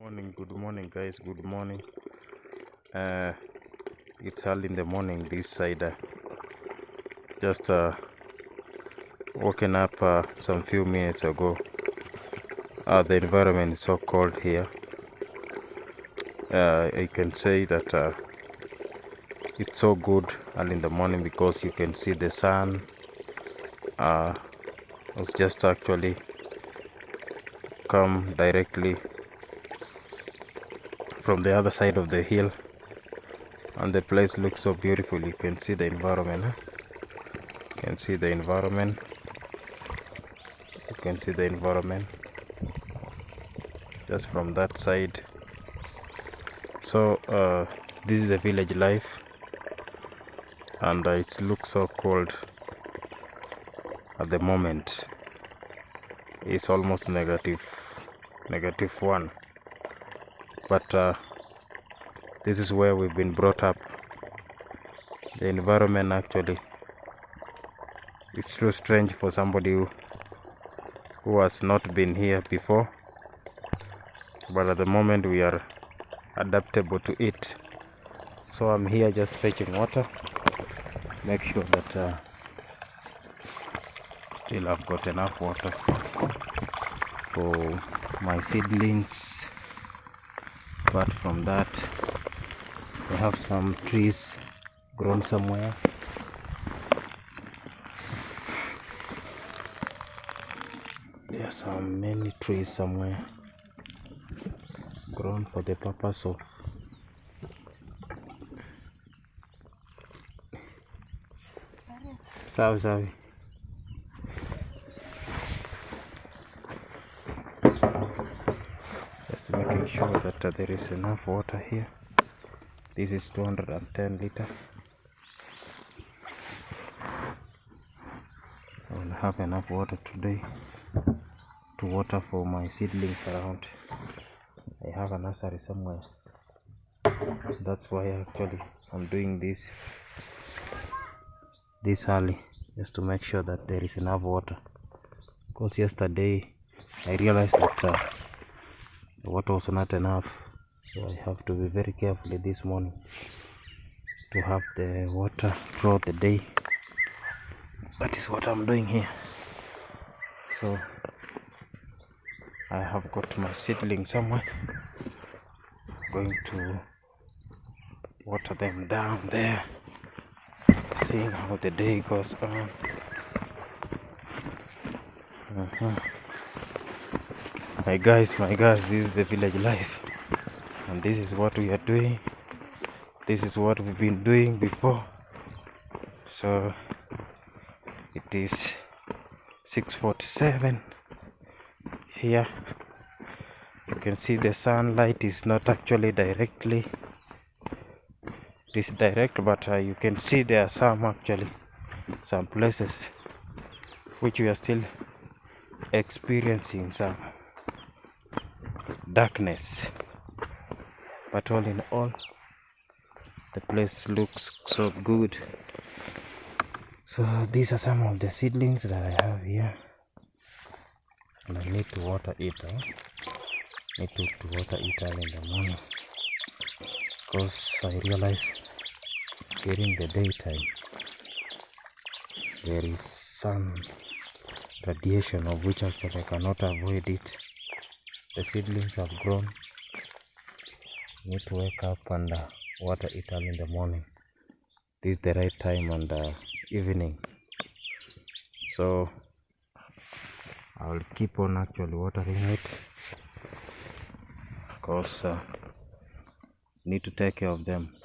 Good morning, guys. Good morning. Uh, it's early in the morning this side. Just woken up some few minutes ago. The environment is so cold here. I can say that it's so good early in the morning because you can see the sun. It's just actually come directly from the other side of the hill, and the place looks so beautiful. You can see the environment. You can see the environment. You can see the environment just from that side. So this is the village life, and it looks so cold at the moment. It's almost -1, but this is where we've been brought up. The environment actually, it's so strange for somebody who has not been here before, but at the moment we are adaptable to it. So I'm here just fetching water, make sure that still I've got enough water for my seedlings. Apart from that, we have some trees grown somewhere. There are some many trees somewhere grown for the purpose of Savi. Just making sure that there is enough water here. This is 210 liters. I will have enough water today to water for my seedlings around. I have a nursery somewhere. That's why actually I'm doing this early, just to make sure that there is enough water. Because yesterday I realized that the water was not enough, so I have to be very careful this morning to have the water throughout the day. That is what I'm doing here. So I have got my seedlings somewhere. Going to water them down there, seeing how the day goes on. My guys, this is the village life, and this is what we are doing. This is what we've been doing before. So it is 6:47 here. You can see the sunlight is not actually directly, it is direct, but you can see there are some places which we are still experiencing some darkness, but all in all the place looks so good. So these are some of the seedlings that I have here, and I need to water it. Need to water it early in the morning, because I realize during the daytime there is some radiation of which actually I cannot avoid it. The seedlings have grown. I need to wake up and water it early in the morning. This is the right time, and evening. So I will keep on actually watering it, because need to take care of them.